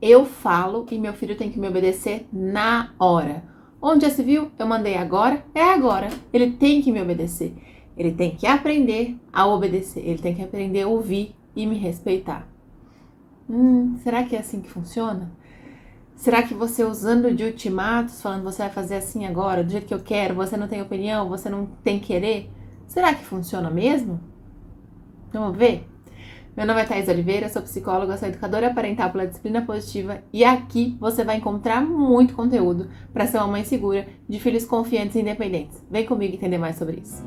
Eu falo e meu filho tem que me obedecer na hora. Onde já se viu? Eu mandei agora, é agora. Ele tem que me obedecer. Ele tem que aprender a obedecer. Ele tem que aprender a ouvir e me respeitar. Será que é assim que funciona? Será que você usando de ultimatos, falando você vai fazer assim agora, do jeito que eu quero, você não tem opinião, você não tem querer? Será que funciona mesmo? Vamos ver? Meu nome é Thaís Oliveira, sou psicóloga, sou educadora parental pela Disciplina Positiva e aqui você vai encontrar muito conteúdo para ser uma mãe segura de filhos confiantes e independentes. Vem comigo entender mais sobre isso.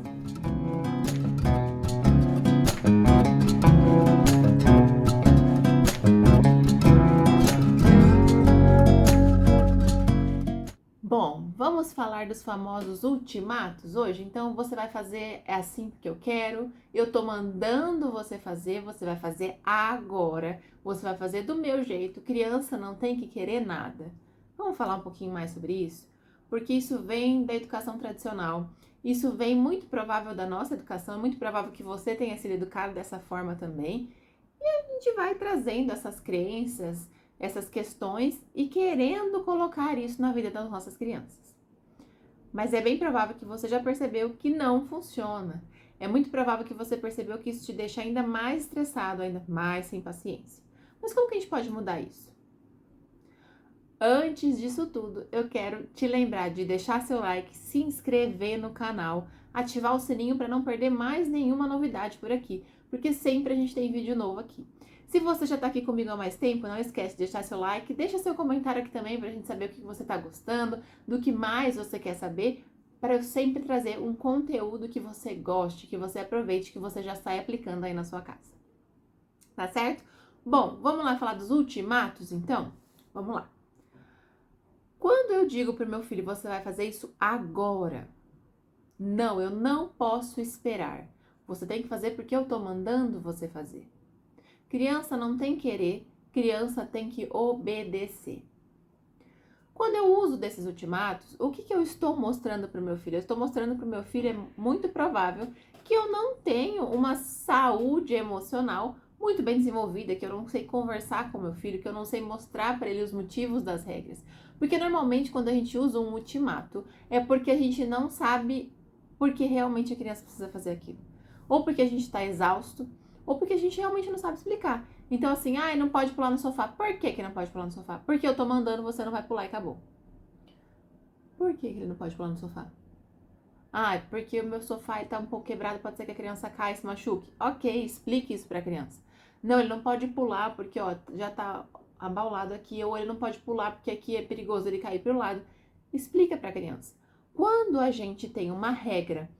Bom, vamos falar dos famosos ultimatos hoje? Então você vai fazer é assim porque eu quero, eu tô mandando você vai fazer agora, você vai fazer do meu jeito, criança não tem que querer nada. Vamos falar um pouquinho mais sobre isso? Porque isso vem da educação tradicional, isso vem muito provável da nossa educação, é muito provável que você tenha sido educado dessa forma também, e a gente vai trazendo essas crenças, essas questões e querendo colocar isso na vida das nossas crianças. Mas é bem provável que você já percebeu que não funciona. É muito provável que você percebeu que isso te deixa ainda mais estressado, ainda mais sem paciência. Mas como que a gente pode mudar isso? Antes disso tudo, eu quero te lembrar de deixar seu like, se inscrever no canal, ativar o sininho para não perder mais nenhuma novidade por aqui, porque sempre a gente tem vídeo novo aqui. Se você já está aqui comigo há mais tempo, não esquece de deixar seu like, deixa seu comentário aqui também para a gente saber o que você está gostando, do que mais você quer saber, para eu sempre trazer um conteúdo que você goste, que você aproveite, que você já saia aplicando aí na sua casa. Tá certo? Bom, vamos lá falar dos ultimatos, então? Vamos lá. Quando eu digo para o meu filho, você vai fazer isso agora. Não, eu não posso esperar. Você tem que fazer porque eu tô mandando você fazer. Criança não tem querer, criança tem que obedecer. Quando eu uso desses ultimatos, o que eu estou mostrando para o meu filho? Eu estou mostrando para o meu filho, é muito provável que eu não tenho uma saúde emocional muito bem desenvolvida, que eu não sei conversar com meu filho, que eu não sei mostrar para ele os motivos das regras. Porque normalmente quando a gente usa um ultimato, é porque a gente não sabe por que realmente a criança precisa fazer aquilo. Ou porque a gente está exausto, ou porque a gente realmente não sabe explicar. Então, assim, não pode pular no sofá. Por que não pode pular no sofá? Porque eu tô mandando, você não vai pular e acabou. Por que ele não pode pular no sofá? Porque o meu sofá tá um pouco quebrado, pode ser que a criança caia e se machuque. Ok, explique isso pra criança. Não, ele não pode pular porque, já tá abaulado aqui. Ou ele não pode pular porque aqui é perigoso ele cair pro lado. Explica pra criança. Quando a gente tem uma regra,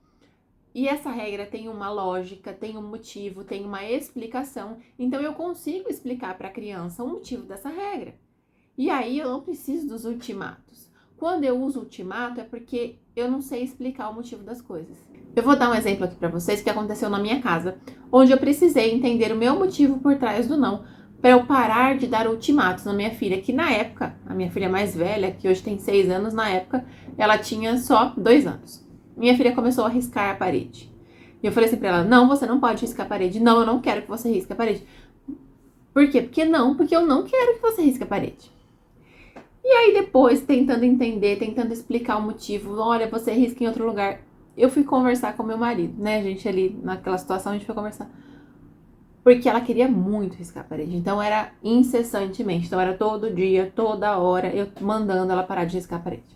e essa regra tem uma lógica, tem um motivo, tem uma explicação. Então eu consigo explicar para a criança o motivo dessa regra. E aí eu não preciso dos ultimatos. Quando eu uso ultimato é porque eu não sei explicar o motivo das coisas. Eu vou dar um exemplo aqui para vocês que aconteceu na minha casa, onde eu precisei entender o meu motivo por trás do não, para eu parar de dar ultimatos na minha filha, que na época, a minha filha mais velha, que hoje tem 6 anos, na época ela tinha só 2 anos. Minha filha começou a riscar a parede. E eu falei assim pra ela, não, você não pode riscar a parede. Não, eu não quero que você risque a parede. Por quê? Porque não, porque eu não quero que você risque a parede. E aí depois, tentando entender, tentando explicar o motivo, olha, você risca em outro lugar. Eu fui conversar com meu marido, né, a gente ali naquela situação, a gente foi conversar. Porque ela queria muito riscar a parede, então era incessantemente, então era todo dia, toda hora, eu mandando ela parar de riscar a parede.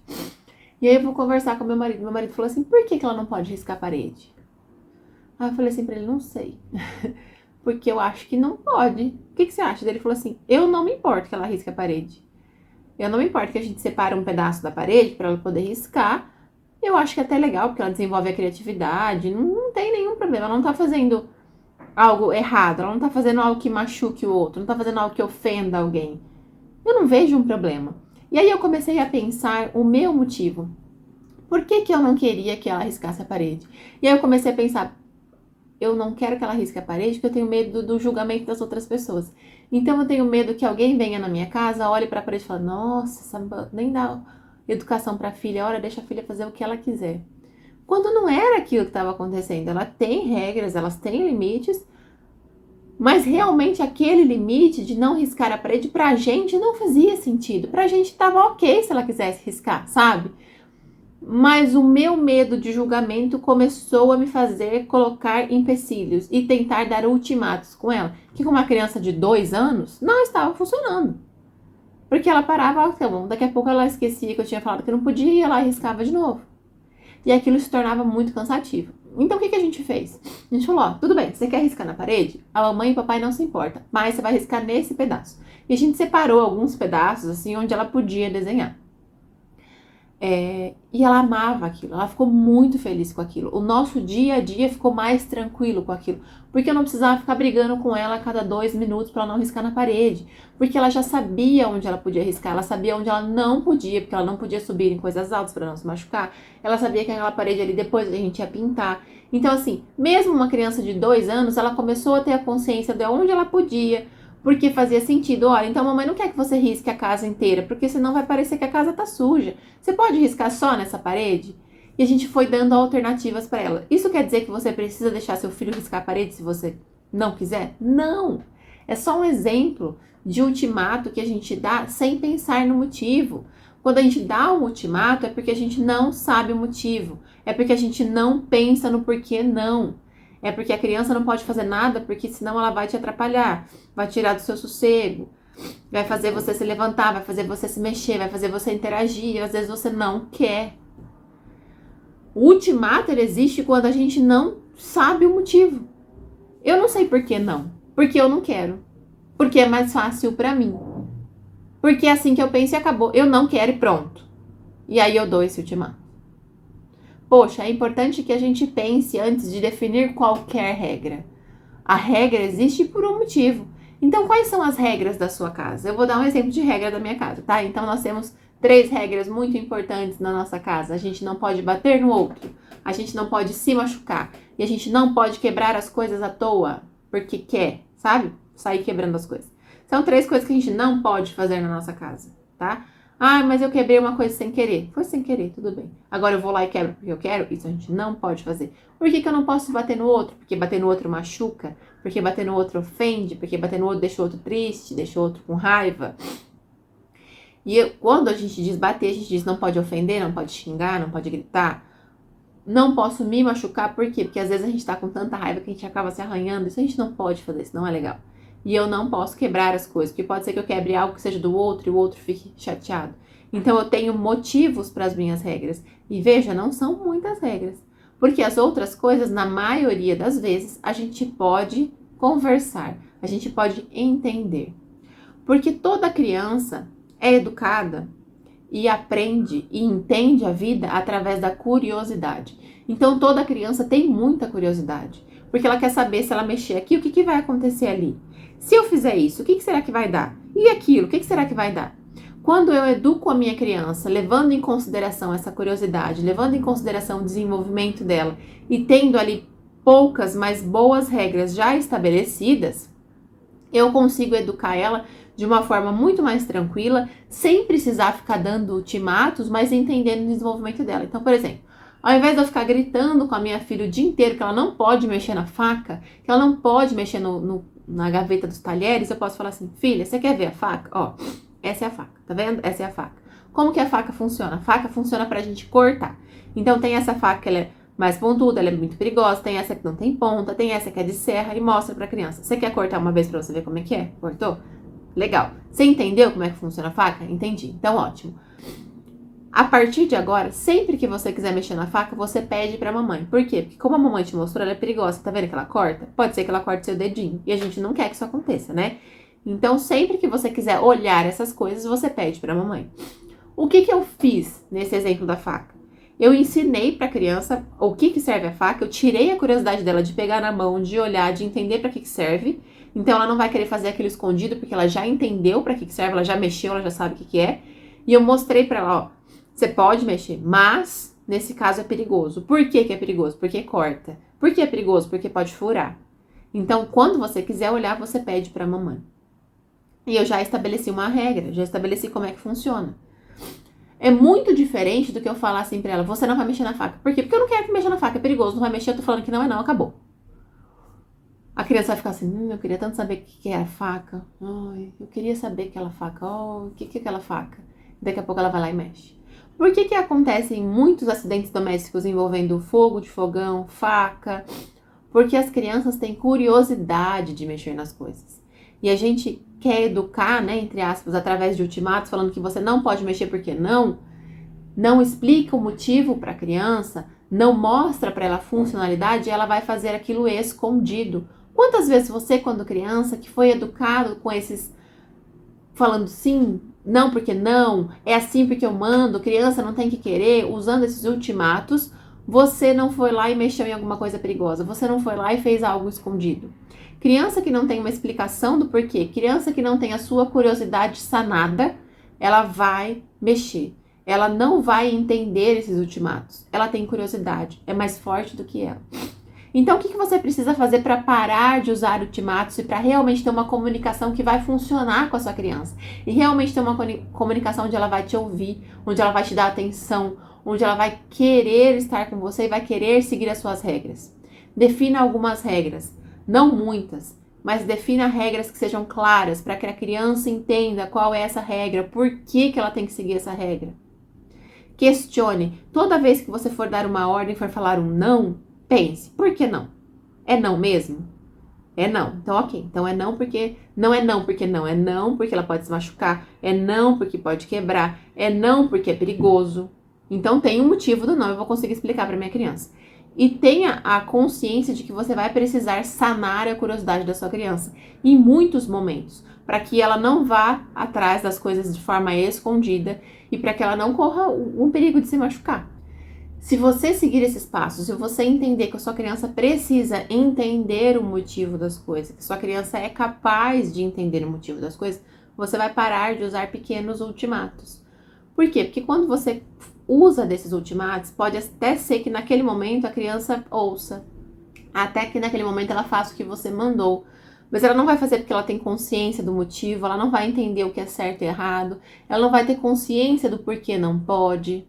E aí eu vou conversar com meu marido falou assim, por que ela não pode riscar a parede? Aí eu falei assim pra ele, não sei. Porque eu acho que não pode. O que você acha? Ele falou assim, eu não me importo que ela risque a parede. Eu não me importo que a gente separe um pedaço da parede para ela poder riscar. Eu acho que é até legal, porque ela desenvolve a criatividade. Não tem nenhum problema. Ela não tá fazendo algo errado. Ela não tá fazendo algo que machuque o outro. Não tá fazendo algo que ofenda alguém. Eu não vejo um problema. E aí eu comecei a pensar o meu motivo. Por que eu não queria que ela riscasse a parede? E aí eu comecei a pensar, eu não quero que ela risque a parede porque eu tenho medo do julgamento das outras pessoas. Então eu tenho medo que alguém venha na minha casa, olhe para a parede e fale, nossa, nem dá educação para a filha, olha, deixa a filha fazer o que ela quiser. Quando não era aquilo que estava acontecendo, ela tem regras, elas têm limites, Mas realmente aquele limite de não riscar a parede pra gente não fazia sentido. Pra gente tava ok se ela quisesse riscar, sabe? Mas o meu medo de julgamento começou a me fazer colocar empecilhos e tentar dar ultimatos com ela, que com uma criança de 2 anos não estava funcionando. Porque ela parava, então, daqui a pouco ela esquecia que eu tinha falado que não podia e ela riscava de novo. E aquilo se tornava muito cansativo. Então o que a gente fez? A gente falou, ó, tudo bem, você quer riscar na parede? A mamãe e o papai não se importam, mas você vai riscar nesse pedaço. E a gente separou alguns pedaços, assim, onde ela podia desenhar. E ela amava aquilo, ela ficou muito feliz com aquilo. O nosso dia a dia ficou mais tranquilo com aquilo, porque eu não precisava ficar brigando com ela a cada 2 minutos para ela não riscar na parede, porque ela já sabia onde ela podia riscar, ela sabia onde ela não podia, porque ela não podia subir em coisas altas para não se machucar, ela sabia que aquela parede ali depois a gente ia pintar. Então assim, mesmo uma criança de 2 anos, ela começou a ter a consciência de onde ela podia, porque fazia sentido. Olha, então a mamãe não quer que você risque a casa inteira, porque senão vai parecer que a casa tá suja. Você pode riscar só nessa parede? E a gente foi dando alternativas para ela. Isso quer dizer que você precisa deixar seu filho riscar a parede se você não quiser? Não! É só um exemplo de ultimato que a gente dá sem pensar no motivo. Quando a gente dá um ultimato é porque a gente não sabe o motivo. É porque a gente não pensa no porquê não. É porque a criança não pode fazer nada, porque senão ela vai te atrapalhar, vai tirar do seu sossego, vai fazer você se levantar, vai fazer você se mexer, vai fazer você interagir, e às vezes você não quer. O ultimato, ele existe quando a gente não sabe o motivo. Eu não sei por que não, porque eu não quero, porque é mais fácil pra mim, porque é assim que eu penso e acabou, eu não quero e pronto. E aí eu dou esse ultimato. Poxa, é importante que a gente pense antes de definir qualquer regra. A regra existe por um motivo. Então, quais são as regras da sua casa? Eu vou dar um exemplo de regra da minha casa, tá? Então, nós temos 3 regras muito importantes na nossa casa. A gente não pode bater no outro, a gente não pode se machucar e a gente não pode quebrar as coisas à toa, porque quer, sabe? Sair quebrando as coisas. São 3 coisas que a gente não pode fazer na nossa casa, tá? Ah, mas eu quebrei uma coisa sem querer. Foi sem querer, tudo bem. Agora eu vou lá e quebro porque eu quero? Isso a gente não pode fazer. Por que eu não posso bater no outro? Porque bater no outro machuca, porque bater no outro ofende, porque bater no outro deixa o outro triste, deixa o outro com raiva. E quando a gente diz bater, a gente diz não pode ofender, não pode xingar, não pode gritar. Não posso me machucar, por quê? Porque às vezes a gente tá com tanta raiva que a gente acaba se arranhando. Isso a gente não pode fazer, isso não é legal. E eu não posso quebrar as coisas, porque pode ser que eu quebre algo que seja do outro e o outro fique chateado. Então eu tenho motivos para as minhas regras. E veja, não são muitas regras. Porque as outras coisas, na maioria das vezes, a gente pode conversar, a gente pode entender. Porque toda criança é educada e aprende e entende a vida através da curiosidade. Então toda criança tem muita curiosidade, porque ela quer saber se ela mexer aqui, o que vai acontecer ali. Se eu fizer isso, o que será que vai dar? E aquilo, o que será que vai dar? Quando eu educo a minha criança, levando em consideração essa curiosidade, levando em consideração o desenvolvimento dela e tendo ali poucas, mas boas regras já estabelecidas, eu consigo educar ela de uma forma muito mais tranquila, sem precisar ficar dando ultimatos, mas entendendo o desenvolvimento dela. Então, por exemplo, ao invés de eu ficar gritando com a minha filha o dia inteiro que ela não pode mexer na faca, que ela não pode mexer na gaveta dos talheres, eu posso falar assim, filha, você quer ver a faca? Ó, essa é a faca, tá vendo? Essa é a faca. Como que a faca funciona? A faca funciona pra gente cortar. Então, tem essa faca que ela é mais pontuda, ela é muito perigosa, tem essa que não tem ponta, tem essa que é de serra e mostra pra criança. Você quer cortar uma vez pra você ver como é que é? Cortou? Legal. Você entendeu como é que funciona a faca? Entendi. Então, ótimo. A partir de agora, sempre que você quiser mexer na faca, você pede pra mamãe. Por quê? Porque como a mamãe te mostrou, ela é perigosa. Tá vendo que ela corta? Pode ser que ela corte seu dedinho. E a gente não quer que isso aconteça, né? Então, sempre que você quiser olhar essas coisas, você pede pra mamãe. O que eu fiz nesse exemplo da faca? Eu ensinei pra criança o que serve a faca. Eu tirei a curiosidade dela de pegar na mão, de olhar, de entender pra que serve. Então, ela não vai querer fazer aquilo escondido, porque ela já entendeu pra que serve, ela já mexeu, ela já sabe o que é. E eu mostrei pra ela, ó, você pode mexer, mas nesse caso é perigoso. Por que é perigoso? Porque corta. Por que é perigoso? Porque pode furar. Então, quando você quiser olhar, você pede pra mamãe. E eu já estabeleci uma regra, já estabeleci como é que funciona. É muito diferente do que eu falar assim pra ela, você não vai mexer na faca. Por quê? Porque eu não quero que mexa na faca, é perigoso, não vai mexer, eu tô falando que não é não, acabou. A criança vai ficar assim, eu queria tanto saber o que é a faca. Ai, eu queria saber aquela faca. Oh, o que é aquela faca? Daqui a pouco ela vai lá e mexe. Por que acontecem muitos acidentes domésticos envolvendo fogo de fogão, faca? Porque as crianças têm curiosidade de mexer nas coisas. E a gente quer educar, né, entre aspas, através de ultimatos, falando que você não pode mexer porque não explica o motivo para a criança, não mostra para ela a funcionalidade, e ela vai fazer aquilo escondido. Quantas vezes você, quando criança, que foi educado com esses falando sim, não porque não, é assim porque eu mando, criança não tem que querer, usando esses ultimatos, você não foi lá e mexeu em alguma coisa perigosa, você não foi lá e fez algo escondido. Criança que não tem uma explicação do porquê, criança que não tem a sua curiosidade sanada, ela vai mexer. Ela não vai entender esses ultimatos. Ela tem curiosidade, é mais forte do que ela. Então, o que você precisa fazer para parar de usar ultimatos e para realmente ter uma comunicação que vai funcionar com a sua criança? E realmente ter uma comunicação onde ela vai te ouvir, onde ela vai te dar atenção, onde ela vai querer estar com você e vai querer seguir as suas regras. Defina algumas regras, não muitas, mas defina regras que sejam claras para que a criança entenda qual é essa regra, por que ela tem que seguir essa regra. Questione. Toda vez que você for dar uma ordem, for falar um não, pense, por que não? É não mesmo? É não. Então, ok. Então, é não porque não, é não porque ela pode se machucar, é não porque pode quebrar, é não porque é perigoso. Então, tem um motivo do não, eu vou conseguir explicar para minha criança. E tenha a consciência de que você vai precisar sanar a curiosidade da sua criança em muitos momentos, para que ela não vá atrás das coisas de forma escondida e para que ela não corra um perigo de se machucar. Se você seguir esses passos, se você entender que a sua criança precisa entender o motivo das coisas, que sua criança é capaz de entender o motivo das coisas, você vai parar de usar pequenos ultimatos. Por quê? Porque quando você usa desses ultimatos, pode até ser que naquele momento a criança ouça, até que naquele momento ela faça o que você mandou. Mas ela não vai fazer porque ela tem consciência do motivo, ela não vai entender o que é certo e errado, ela não vai ter consciência do porquê não pode.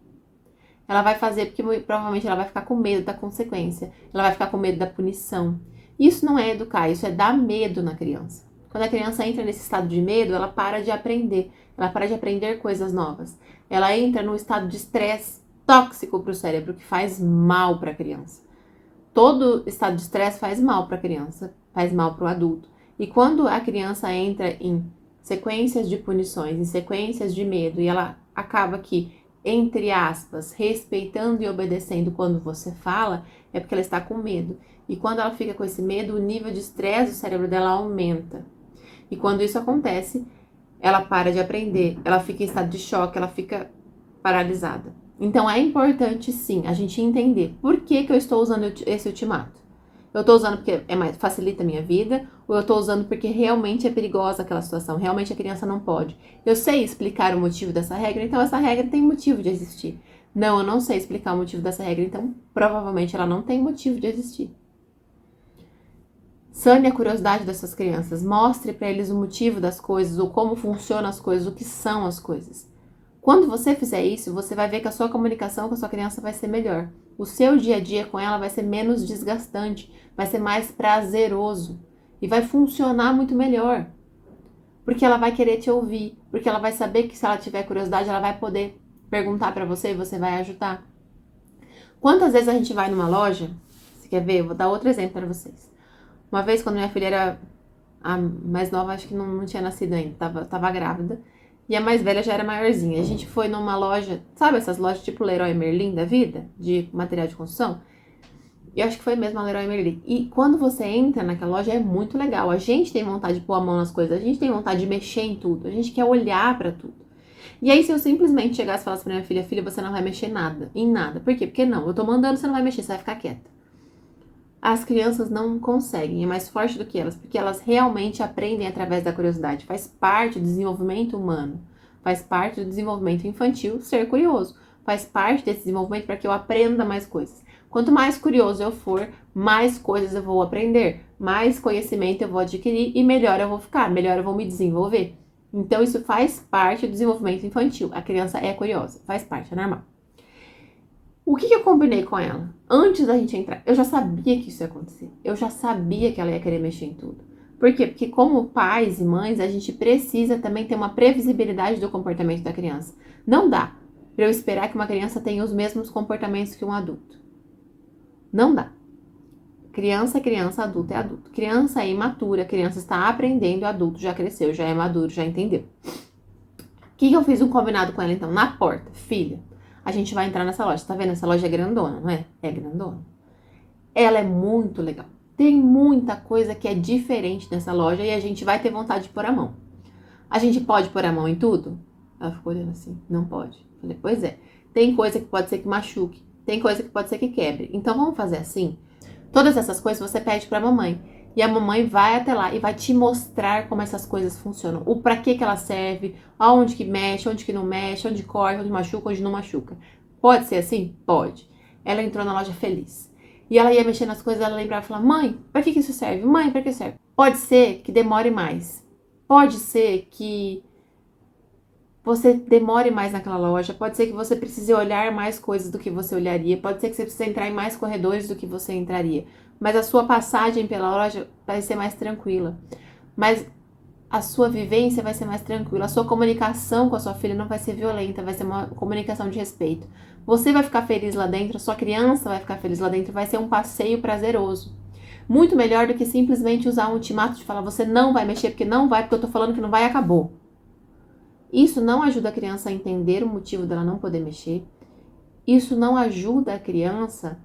Ela vai fazer porque provavelmente ela vai ficar com medo da consequência, ela vai ficar com medo da punição. Isso não é educar, isso é dar medo na criança. Quando a criança entra nesse estado de medo, ela para de aprender, ela para de aprender coisas novas. Ela entra num estado de estresse tóxico para o cérebro, que faz mal para a criança. Todo estado de estresse faz mal para a criança, faz mal para o adulto. E quando a criança entra em sequências de punições, em sequências de medo, e ela acaba aqui, entre aspas, respeitando e obedecendo quando você fala, é porque ela está com medo. E quando ela fica com esse medo, o nível de estresse do cérebro dela aumenta. E quando isso acontece, ela para de aprender, ela fica em estado de choque, ela fica paralisada. Então é importante sim a gente entender por que eu estou usando esse ultimato. Eu estou usando porque facilita a minha vida, ou eu estou usando porque realmente é perigosa aquela situação, realmente a criança não pode. Eu sei explicar o motivo dessa regra, então essa regra tem motivo de existir. Não, eu não sei explicar o motivo dessa regra, então provavelmente ela não tem motivo de existir. Sane a curiosidade dessas crianças, mostre para eles o motivo das coisas, ou como funcionam as coisas, o que são as coisas. Quando você fizer isso, você vai ver que a sua comunicação com a sua criança vai ser melhor. O seu dia a dia com ela vai ser menos desgastante, vai ser mais prazeroso e vai funcionar muito melhor. Porque ela vai querer te ouvir, porque ela vai saber que se ela tiver curiosidade, ela vai poder perguntar para você e você vai ajudar. Quantas vezes a gente vai numa loja? Você quer ver? Eu vou dar outro exemplo para vocês. Uma vez, quando minha filha era a mais nova, acho que não tinha nascido ainda, tava grávida. E a mais velha já era maiorzinha. A gente foi numa loja, sabe essas lojas tipo Leroy Merlin da vida? De material de construção? Eu acho que foi mesmo a Leroy Merlin. E quando você entra naquela loja é muito legal. A gente tem vontade de pôr a mão nas coisas, a gente tem vontade de mexer em tudo, a gente quer olhar pra tudo. E aí se eu simplesmente chegasse e falasse pra minha filha, filha, você não vai mexer em nada. Por quê? Porque não, eu tô mandando, você não vai mexer, você vai ficar quieta. As crianças não conseguem, é mais forte do que elas, porque elas realmente aprendem através da curiosidade. Faz parte do desenvolvimento humano, faz parte do desenvolvimento infantil ser curioso. Faz parte desse desenvolvimento para que eu aprenda mais coisas. Quanto mais curioso eu for, mais coisas eu vou aprender, mais conhecimento eu vou adquirir e melhor eu vou ficar, melhor eu vou me desenvolver. Então isso faz parte do desenvolvimento infantil. A criança é curiosa, faz parte, é normal. O que eu combinei com ela? Antes da gente entrar, eu já sabia que isso ia acontecer. Eu já sabia que ela ia querer mexer em tudo. Por quê? Porque como pais e mães, a gente precisa também ter uma previsibilidade do comportamento da criança. Não dá para eu esperar que uma criança tenha os mesmos comportamentos que um adulto. Não dá. Criança é criança, adulto é adulto. Criança é imatura, criança está aprendendo, adulto já cresceu, já é maduro, já entendeu. O que eu fiz um combinado com ela então? Na porta, filha, a gente vai entrar nessa loja. Tá vendo? Essa loja é grandona, não é? É grandona. Ela é muito legal. Tem muita coisa que é diferente nessa loja e a gente vai ter vontade de pôr a mão. A gente pode pôr a mão em tudo? Ela ficou olhando assim, não pode. Falei, pois é. Tem coisa que pode ser que machuque, tem coisa que pode ser que quebre. Então vamos fazer assim? Todas essas coisas você pede pra mamãe. E a mamãe vai até lá e vai te mostrar como essas coisas funcionam. O pra que ela serve, aonde que mexe, onde que não mexe, onde corre, onde machuca, onde não machuca. Pode ser assim? Pode. Ela entrou na loja feliz. E ela ia mexer nas coisas, ela lembrava e falava, mãe, pra que isso serve? Mãe, pra que serve? Pode ser que demore mais. Pode ser que você demore mais naquela loja, pode ser que você precise olhar mais coisas do que você olharia, pode ser que você precise entrar em mais corredores do que você entraria, mas a sua passagem pela loja vai ser mais tranquila, mas a sua vivência vai ser mais tranquila, a sua comunicação com a sua filha não vai ser violenta, vai ser uma comunicação de respeito. Você vai ficar feliz lá dentro, a sua criança vai ficar feliz lá dentro, vai ser um passeio prazeroso. Muito melhor do que simplesmente usar um ultimato de falar, você não vai mexer porque não vai, porque eu tô falando que não vai e acabou. Isso não ajuda a criança a entender o motivo dela não poder mexer. Isso não ajuda a criança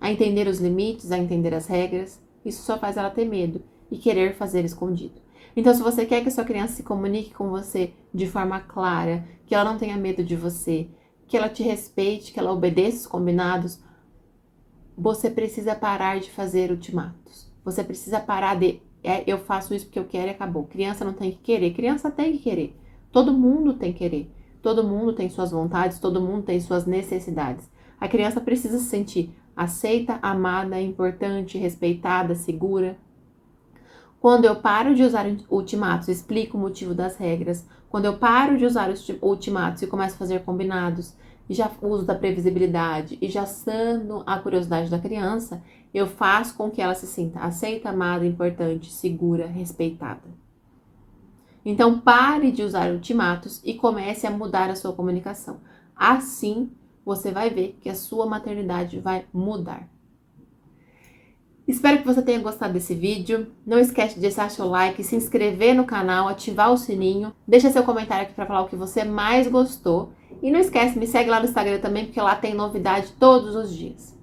a entender os limites, a entender as regras. Isso só faz ela ter medo e querer fazer escondido. Então, se você quer que a sua criança se comunique com você de forma clara, que ela não tenha medo de você, que ela te respeite, que ela obedeça os combinados, você precisa parar de fazer ultimatos. Você precisa parar de, eu faço isso porque eu quero e acabou. Criança não tem que querer, criança tem que querer. Todo mundo tem querer, todo mundo tem suas vontades, todo mundo tem suas necessidades. A criança precisa se sentir aceita, amada, importante, respeitada, segura. Quando eu paro de usar ultimatos, explico o motivo das regras. Quando eu paro de usar os ultimatos e começo a fazer combinados, e já uso da previsibilidade e já sano a curiosidade da criança, eu faço com que ela se sinta aceita, amada, importante, segura, respeitada. Então, pare de usar ultimatos e comece a mudar a sua comunicação. Assim, você vai ver que a sua maternidade vai mudar. Espero que você tenha gostado desse vídeo. Não esquece de deixar seu like, se inscrever no canal, ativar o sininho. Deixa seu comentário aqui para falar o que você mais gostou. E não esquece, me segue lá no Instagram também, porque lá tem novidade todos os dias.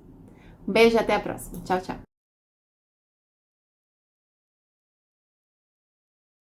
Um beijo e até a próxima. Tchau, tchau.